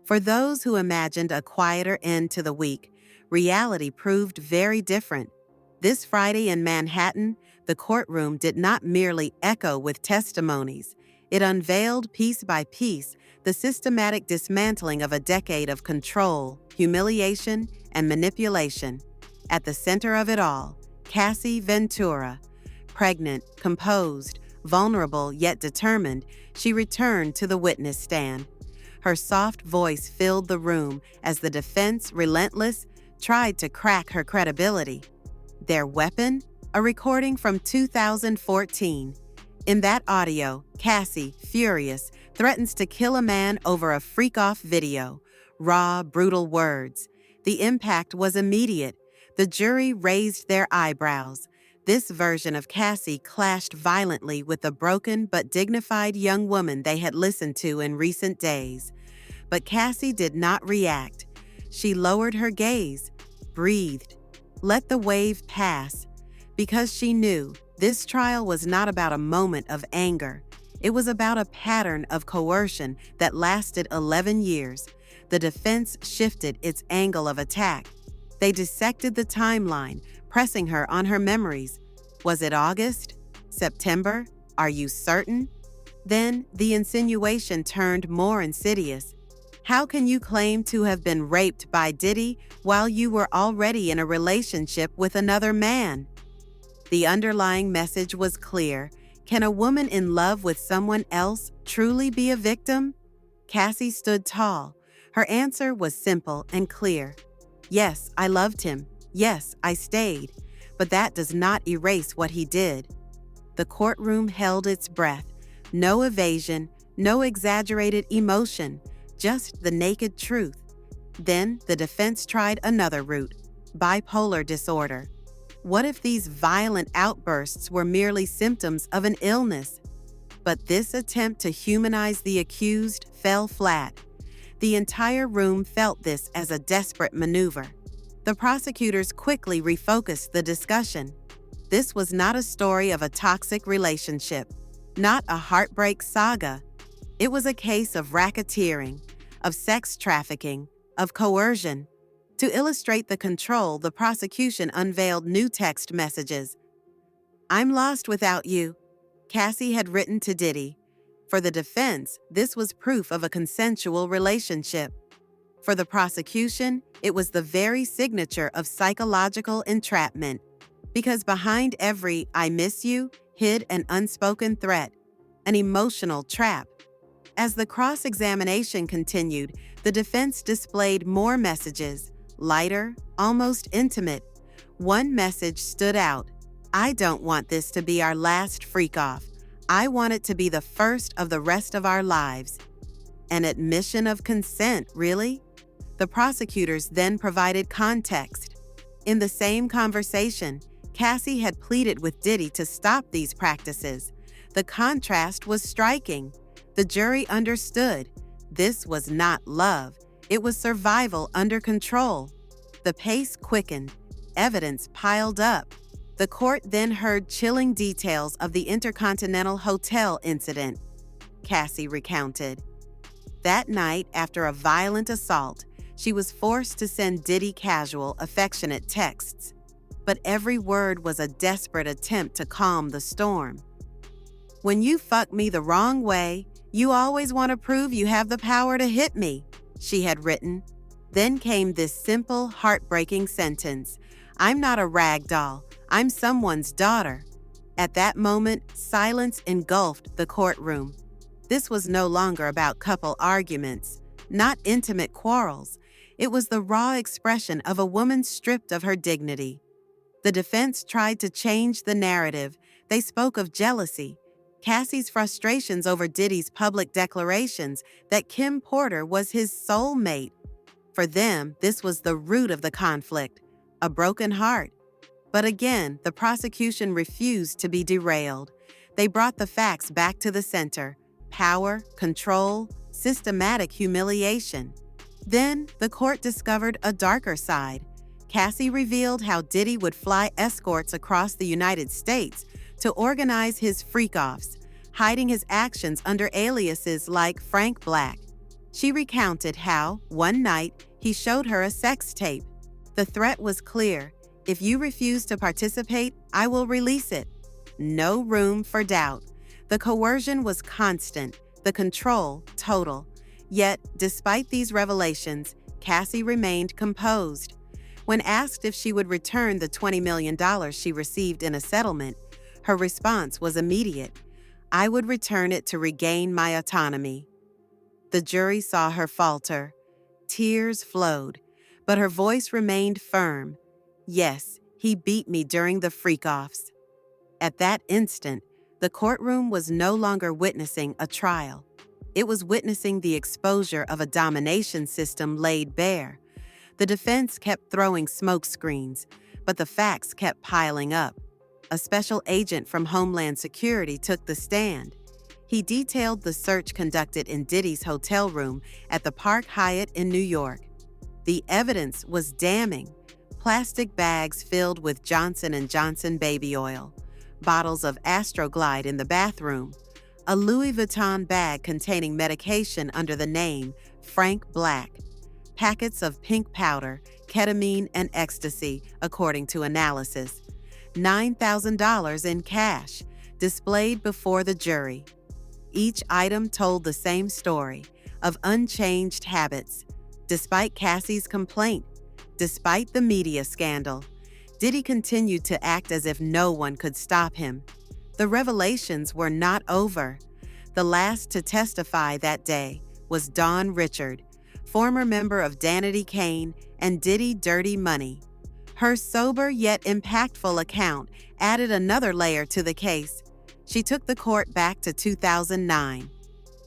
For those who imagined a quieter end to the week, reality proved very different. This Friday in Manhattan, the courtroom did not merely echo with testimonies. It unveiled piece by piece the systematic dismantling of a decade of control, humiliation, and manipulation. At the center of it all, Cassie Ventura. Pregnant, composed, vulnerable yet determined, she returned to the witness stand. Her soft voice filled the room as the defense, relentless, tried to crack her credibility. Their weapon? A recording from 2014. In that audio, Cassie, furious, threatens to kill a man over a freak-off video. Raw, brutal words. The impact was immediate. The jury raised their eyebrows. This version of Cassie clashed violently with the broken but dignified young woman they had listened to in recent days. But Cassie did not react. She lowered her gaze, breathed, let the wave pass, because she knew this trial was not about a moment of anger. It was about a pattern of coercion that lasted 11 years. The defense shifted its angle of attack. They dissected the timeline, pressing her on her memories. Was it August? September? Are you certain? Then the insinuation turned more insidious. How can you claim to have been raped by Diddy while you were already in a relationship with another man? The underlying message was clear. Can a woman in love with someone else truly be a victim? Cassie stood tall. Her answer was simple and clear. Yes, I loved him. Yes, I stayed. But that does not erase what he did. The courtroom held its breath. No evasion, no exaggerated emotion, just the naked truth. Then the defense tried another route: bipolar disorder. What if these violent outbursts were merely symptoms of an illness? But this attempt to humanize the accused fell flat. The entire room felt this as a desperate maneuver. The prosecutors quickly refocused the discussion. This was not a story of a toxic relationship, not a heartbreak saga. It was a case of racketeering, of sex trafficking, of coercion. To illustrate the control, the prosecution unveiled new text messages. "I'm lost without you," Cassie had written to Diddy. For the defense, this was proof of a consensual relationship. For the prosecution, it was the very signature of psychological entrapment, because behind every "I miss you" hid an unspoken threat, an emotional trap. As the cross-examination continued, the defense displayed more messages, lighter, almost intimate. One message stood out. "I don't want this to be our last freak-off. I want it to be the first of the rest of our lives." An admission of consent, really? The prosecutors then provided context. In the same conversation, Cassie had pleaded with Diddy to stop these practices. The contrast was striking. The jury understood. This was not love. It was survival under control. The pace quickened. Evidence piled up. The court then heard chilling details of the Intercontinental Hotel incident. Cassie recounted. That night, after a violent assault, she was forced to send Diddy casual, affectionate texts. But every word was a desperate attempt to calm the storm. "When you fuck me the wrong way, you always want to prove you have the power to hit me," she had written. Then came this simple, heartbreaking sentence: "I'm not a rag doll. I'm someone's daughter." At that moment, silence engulfed the courtroom. This was no longer about couple arguments, not intimate quarrels. It was the raw expression of a woman stripped of her dignity. The defense tried to change the narrative. They spoke of jealousy, Cassie's frustrations over Diddy's public declarations that Kim Porter was his soulmate. For them, this was the root of the conflict, a broken heart. But again, the prosecution refused to be derailed. They brought the facts back to the center: power, control, systematic humiliation. Then, the court discovered a darker side. Cassie revealed how Diddy would fly escorts across the United States to organize his freak-offs, hiding his actions under aliases like Frank Black. She recounted how, one night, he showed her a sex tape. The threat was clear: if you refuse to participate, I will release it. No room for doubt. The coercion was constant, the control total. Yet, despite these revelations, Cassie remained composed. When asked if she would return the $20 million she received in a settlement, her response was immediate: I would return it to regain my autonomy. The jury saw her falter. Tears flowed, but her voice remained firm. Yes, he beat me during the freak-offs. At that instant, the courtroom was no longer witnessing a trial. It was witnessing the exposure of a domination system laid bare. The defense kept throwing smoke screens, but the facts kept piling up. A special agent from Homeland Security took the stand. He detailed the search conducted in Diddy's hotel room at the Park Hyatt in New York. The evidence was damning. Plastic bags filled with Johnson & Johnson baby oil, bottles of Astroglide in the bathroom, a Louis Vuitton bag containing medication under the name Frank Black, packets of pink powder, ketamine, and ecstasy, according to analysis, $9,000 in cash, displayed before the jury. Each item told the same story of unchanged habits. Despite Cassie's complaint, despite the media scandal, Diddy continued to act as if no one could stop him. The revelations were not over. The last to testify that day was Dawn Richard, former member of Danity Kane and Diddy Dirty Money. Her sober yet impactful account added another layer to the case. She took the court back to 2009.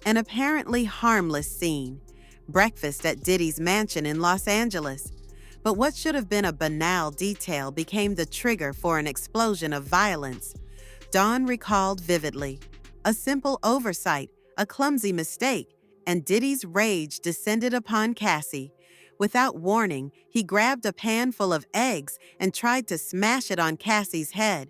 An apparently harmless scene, breakfast at Diddy's mansion in Los Angeles. But what should have been a banal detail became the trigger for an explosion of violence. Dawn recalled vividly. A simple oversight, a clumsy mistake, and Diddy's rage descended upon Cassie. Without warning, he grabbed a pan full of eggs and tried to smash it on Cassie's head.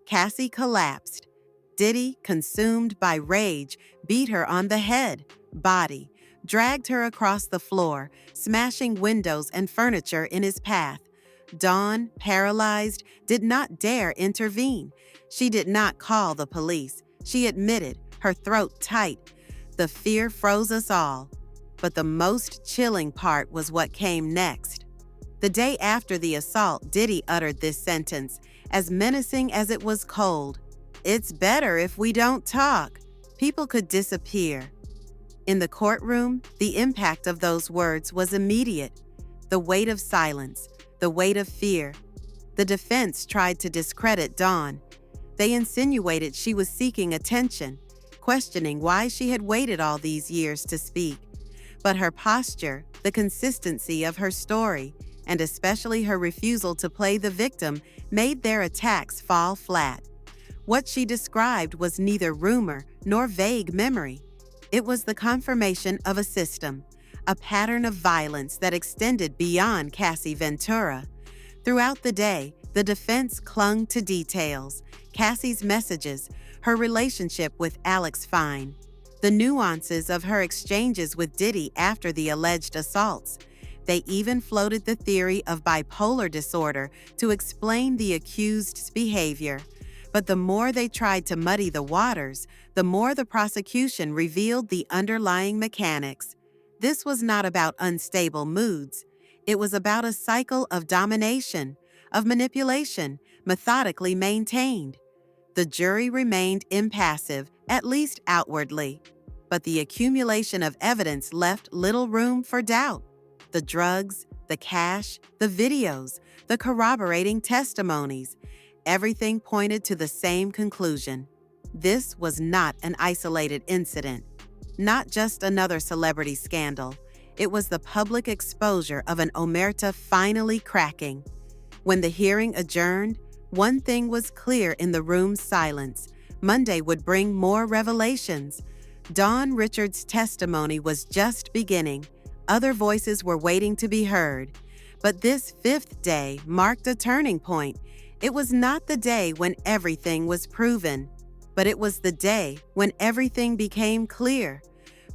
Cassie collapsed. Diddy, consumed by rage, beat her on the head, body, dragged her across the floor, smashing windows and furniture in his path. Dawn, paralyzed, did not dare intervene. She did not call the police. She admitted, her throat tight. The fear froze us all. But the most chilling part was what came next. The day after the assault, Diddy uttered this sentence, as menacing as it was cold. "It's better if we don't talk." People could disappear. In the courtroom, the impact of those words was immediate. The weight of silence, the weight of fear. The defense tried to discredit Dawn. They insinuated she was seeking attention, questioning why she had waited all these years to speak. But her posture, the consistency of her story, and especially her refusal to play the victim, made their attacks fall flat. What she described was neither rumor nor vague memory. It was the confirmation of a system, a pattern of violence that extended beyond Cassie Ventura. Throughout the day, the defense clung to details: Cassie's messages, her relationship with Alex Fine, the nuances of her exchanges with Diddy after the alleged assaults. They even floated the theory of bipolar disorder to explain the accused's behavior. But the more they tried to muddy the waters, the more the prosecution revealed the underlying mechanics. This was not about unstable moods. It was about a cycle of domination, of manipulation, methodically maintained. The jury remained impassive, at least outwardly. But the accumulation of evidence left little room for doubt. The drugs, the cash, the videos, the corroborating testimonies. Everything pointed to the same conclusion. This was not an isolated incident, not just another celebrity scandal. It was the public exposure of an omerta finally cracking. When the hearing adjourned, one thing was clear in the room's silence: Monday would bring more revelations. Dawn Richard's testimony was just beginning. Other voices were waiting to be heard. But this fifth day marked a turning point. It was not the day when everything was proven, but it was the day when everything became clear.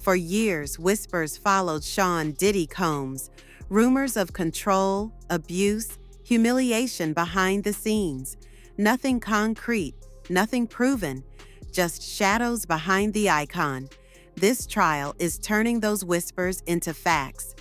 For years, whispers followed Sean Diddy Combs, rumors of control, abuse, humiliation behind the scenes. Nothing concrete, nothing proven, just shadows behind the icon. This trial is turning those whispers into facts.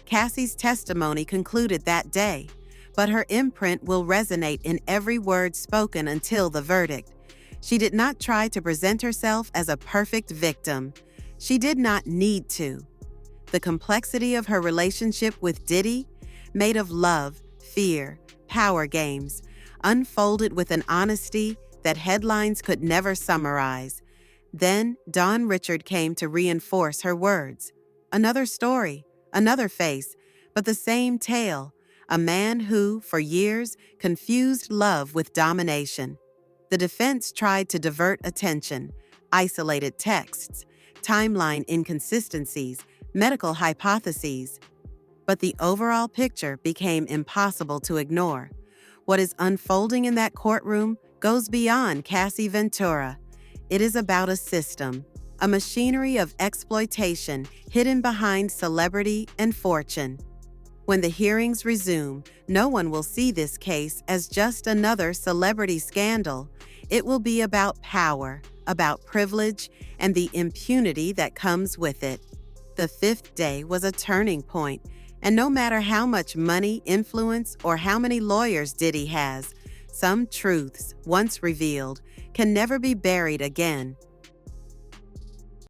Cassie's testimony concluded that day, but her imprint will resonate in every word spoken until the verdict. She did not try to present herself as a perfect victim. She did not need to. The complexity of her relationship with Diddy, made of love, fear, power games, unfolded with an honesty that headlines could never summarize. Then Don Richard came to reinforce her words. Another story, another face, but the same tale. A man who, for years, confused love with domination. The defense tried to divert attention, isolated texts, timeline inconsistencies, medical hypotheses. But the overall picture became impossible to ignore. What is unfolding in that courtroom goes beyond Cassie Ventura. It is about a system, a machinery of exploitation hidden behind celebrity and fortune. When the hearings resume, no one will see this case as just another celebrity scandal. It will be about power, about privilege, and the impunity that comes with it. The fifth day was a turning point, and no matter how much money, influence, or how many lawyers Diddy has, some truths, once revealed, can never be buried again.